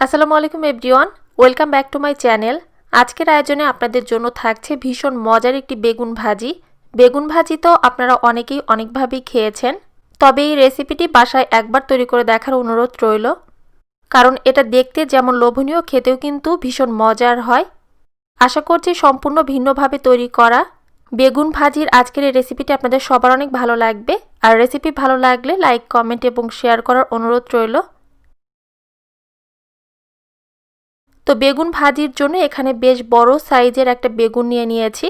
Assalamualikum everyone, welcome back to my channel. আজকের আয়োজনে আপনাদের জন্য থাকছে ভীষণ মজার একটি বেগুন ভাজি। বেগুন ভাজি তো আপনারা অনেকেই অনেকভাবেই খেয়েছেন, তবে এই রেসিপিটি বাসায় একবার তৈরি করে দেখার অনুরোধ রইল, কারণ এটা দেখতে যেমন লোভনীয়, খেতেও কিন্তু ভীষণ মজার হয়। আশা করছি সম্পূর্ণ ভিন্নভাবে তৈরি করা বেগুন ভাজির আজকের এই রেসিপিটি আপনাদের সবার অনেক ভালো লাগবে। আর রেসিপি ভালো লাগলে লাইক, কমেন্ট এবং শেয়ার করার অনুরোধ রইল। তো বেগুন ভাজির জন্য এখানে বেশ বড় সাইজের একটা বেগুন নিয়েছি।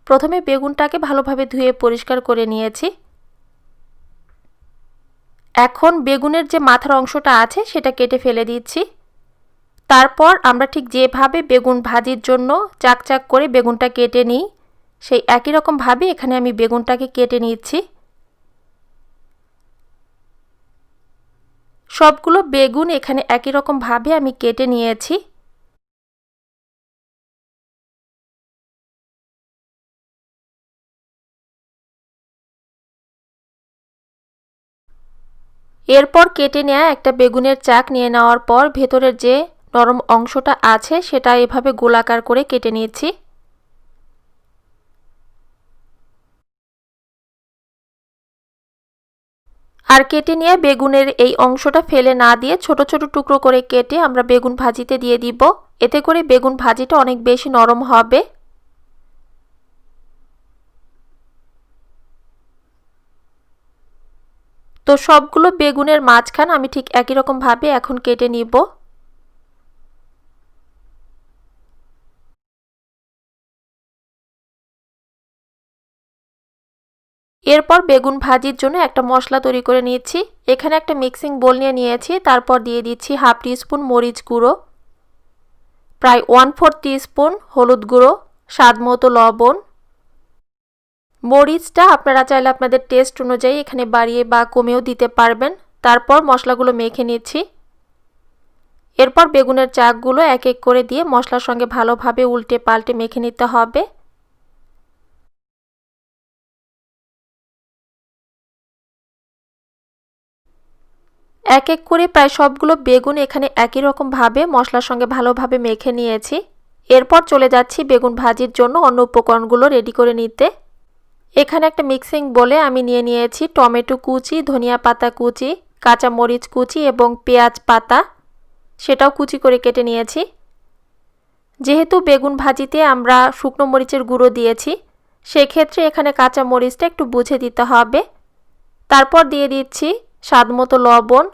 প্রথমে বেগুনটাকে ভালোভাবে ধুয়ে পরিষ্কার করে নিয়েছি। এখন বেগুনের যে মাথার অংশটা আছে সেটা কেটে ফেলে দিচ্ছি। তারপর আমরা ঠিক যেভাবে বেগুন ভাজির জন্য চাকচাক করে বেগুনটা কেটে নিই, সেই একই রকম ভাবে এখানে আমি বেগুনটাকে কেটে নিচ্ছি। সবগুলো বেগুন এখানে একই রকম ভাবে আমি কেটে নিয়েছি। এরপর কেটে নেওয়া একটা বেগুনের চাক নিয়ে নেওয়ার পর ভেতরের যে নরম অংশটা আছে সেটা এভাবে গোলাকার করে কেটে নিয়েছি। আর কেটে নিয়ে বেগুনের এই অংশটা ফেলে না দিয়ে ছোট ছোট টুকরো করে কেটে আমরা বেগুন ভাজিতে দিয়ে দিব। এতে করে বেগুন ভাজিটা অনেক বেশি নরম হবে। তো সবগুলো বেগুনের মাঝখান আমি ঠিক একই রকম ভাবে এখন কেটে নিব। এরপর বেগুন ভাজির জন্য একটা মশলা তৈরি করে নিয়েছি। এখানে একটা মিক্সিং বোল নিয়েছি। তারপর দিয়ে দিচ্ছি হাফ টিস্পুন মরিচ গুঁড়ো, প্রায় 1/4 টিস্পুন হলুদ গুঁড়ো, স্বাদমতো লবণ। মরিচটা আপনারা চাইলে আপনাদের টেস্ট অনুযায়ী এখানে বাড়িয়ে বা কমিয়েও দিতে পারবেন। তারপর মশলাগুলো মেখে নিচ্ছি। এরপর বেগুনের চাকগুলো এক এক করে দিয়ে মশলার সঙ্গে ভালোভাবে উল্টে পাল্টে মেখে নিতে হবে। এক এক করে প্রায় সবগুলো বেগুন এখানে একই রকম ভাবে মশলার সঙ্গে ভালোভাবে মেখে নিয়েছি। এরপর চলে যাচ্ছি বেগুন ভাজির জন্য অন্য উপকরণগুলো রেডি করে নিতে। এখানে একটা মিক্সিং বলে আমি নিয়েছি টমেটো কুচি, ধনিয়া পাতা কুচি, কাঁচা মরিচ কুচি এবং পেঁয়াজ পাতা, সেটাও কুচি করে কেটে নিয়েছি। যেহেতু বেগুন ভাজিতে আমরা শুকনো মরিচের গুঁড়ো দিয়েছি, সেক্ষেত্রে এখানে কাঁচা মরিচটা একটু বুঝে দিতে হবে। তারপর দিয়ে দিচ্ছি স্বাদমতো লবণ,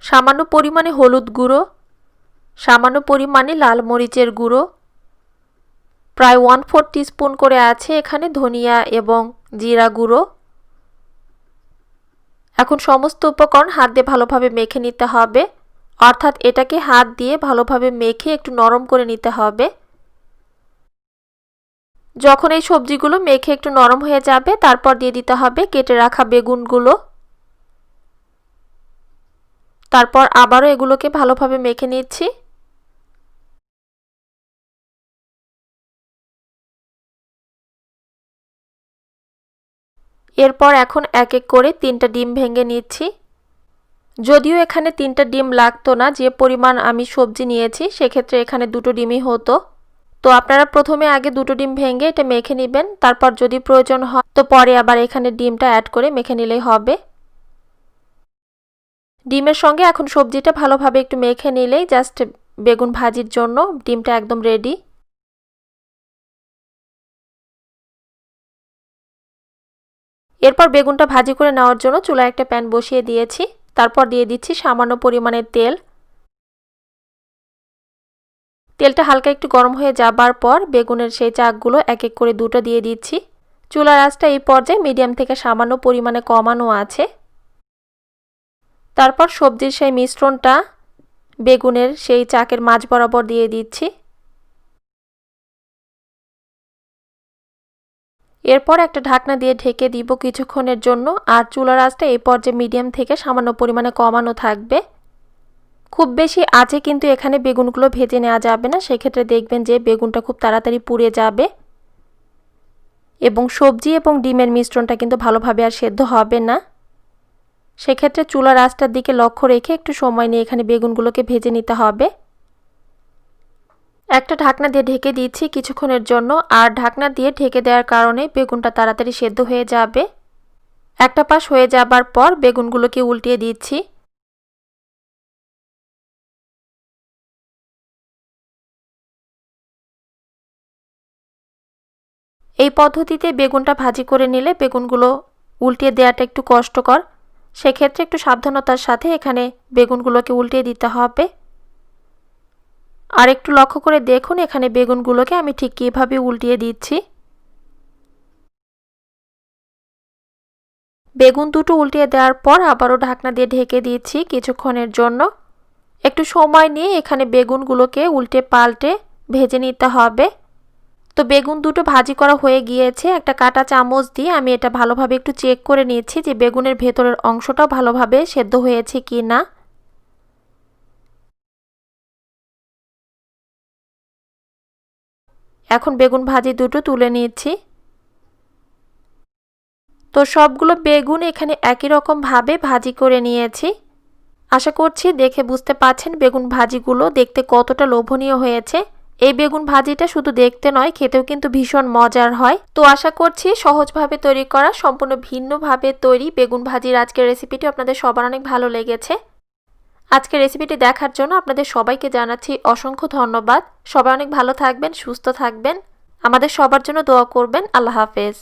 সামান্য পরিমাণে হলুদ গুঁড়ো, সামান্য পরিমাণে লাল মরিচের গুঁড়ো, প্রায় 1/4 টিস্পুন করে আছে এখানে ধনিয়া এবং জিরা গুঁড়ো। এখন সমস্ত উপকরণ হাত দিয়ে ভালোভাবে মেখে নিতে হবে, অর্থাৎ এটাকে হাত দিয়ে ভালোভাবে মেখে একটু নরম করে নিতে হবে। যখন এই সবজিগুলো মেখে একটু নরম হয়ে যাবে, তারপর দিয়ে দিতে হবে কেটে রাখা বেগুনগুলো। তারপর আবারও এগুলোকে ভালোভাবে মেখে নিচ্ছি। এরপর এখন এক এক করে 3টা ডিম ভেঙে নিচ্ছি। যদিও এখানে 3টা ডিম লাগতো না, যে পরিমাণ আমি সবজি নিয়েছি সেক্ষেত্রে এখানে 2টো ডিমই হতো। তো আপনারা প্রথমে আগে 2টো ডিম ভেঙে এটা মেখে নেবেন, তারপর যদি প্রয়োজন হয় তো পরে আবার এখানে ডিমটা অ্যাড করে মেখে নিলেই হবে। ডিমের সঙ্গে এখন সবজিটা ভালোভাবে একটু মেখে নিলেই জাস্ট বেগুন ভাজির জন্য ডিমটা একদম রেডি। এরপর বেগুনটা ভাজি করে নেওয়ার জন্য চুলায় একটা প্যান বসিয়ে দিয়েছি। তারপর দিয়ে দিচ্ছি সামান্য পরিমাণে তেল। তেলটা হালকা একটু গরম হয়ে যাবার পর বেগুনের সেই চাকগুলো এক এক করে 2টো দিয়ে দিচ্ছি। চুলার আঁচটা এই পর্যায়ে মিডিয়াম থেকে সামান্য পরিমাণে কমানো আছে। তারপর সবজির সেই মিশ্রণটা বেগুনের সেই চাকের মাঝ বরাবর দিয়ে দিচ্ছি। এরপর একটা ঢাকনা দিয়ে ঢেকে দিব কিছুক্ষণের জন্য। আর চুলার আঁচটা এই পর্যায়ে মিডিয়াম থেকে সামান্য পরিমাণে কমানো থাকবে। খুব বেশি আঁচে কিন্তু এখানে বেগুনগুলো ভেজে নেওয়া যাবে না, সেক্ষেত্রে দেখবেন যে বেগুনটা খুব তাড়াতাড়ি পুড়ে যাবে এবং সবজি এবং ডিমের মিশ্রণটা কিন্তু ভালোভাবে আর সেদ্ধ হবে না। সেক্ষেত্রে চুলার আঁচটার দিকে লক্ষ্য রেখে একটু সময় নিয়ে এখানে বেগুনগুলোকে ভেজে নিতে হবে। একটা ঢাকনা দিয়ে ঢেকে দিচ্ছি কিছুক্ষণের জন্য, আর ঢাকনা দিয়ে ঢেকে দেওয়ার কারণে বেগুনটা তাড়াতাড়ি সেদ্ধ হয়ে যাবে। একটা পাশ হয়ে যাবার পর বেগুনগুলোকে উল্টিয়ে দিচ্ছি। এই পদ্ধতিতে বেগুনটা ভাজি করে নিলে বেগুনগুলো উল্টিয়ে দেওয়াটা একটু কষ্টকর, সেক্ষেত্রে একটু সাবধানতার সাথে এখানে বেগুনগুলোকে উল্টিয়ে দিতে হবে। আর একটু লক্ষ্য করে দেখুন এখানে বেগুনগুলোকে আমি ঠিক কীভাবে উল্টিয়ে দিচ্ছি। বেগুন দুটো উল্টিয়ে দেওয়ার পর আবারও ঢাকনা দিয়ে ঢেকে দিচ্ছি কিছুক্ষণের জন্য। একটু সময় নিয়ে এখানে বেগুনগুলোকে উল্টে পাল্টে ভেজে নিতে হবে। তো বেগুন দুটো ভাজি করা হয়ে গিয়েছে। একটা কাঁটা চামচ দিয়ে আমি এটা ভালোভাবে একটু চেক করে নিচ্ছি যে বেগুনের ভেতরের অংশটাও ভালোভাবে সেদ্ধ হয়েছে কি না। এখন বেগুন ভাজি দুটো তুলে নিচ্ছি। তো সবগুলো বেগুন এখানে একই রকম ভাবে ভাজি করে নিয়েছি। আশা করছি দেখে বুঝতে পারছেন বেগুন ভাজিগুলো দেখতে কতটা লোভনীয় হয়েছে। এই বেগুন ভাজিটা শুধু দেখতে নয়, খেতেও কিন্তু ভীষণ মজার হয়। তো আশা করছি সহজভাবে তৈরি করা, সম্পূর্ণ ভিন্নভাবে তৈরি বেগুন ভাজির আজকের রেসিপিটি আপনাদের সবার অনেক ভালো লেগেছে। আজকের রেসিপিটি দেখার জন্য আপনাদের সবাইকে জানাচ্ছি অসংখ্য ধন্যবাদ। সবাই অনেক ভালো থাকবেন, সুস্থ থাকবেন, আমাদের সবার জন্য দোয়া করবেন। আল্লাহ হাফেজ।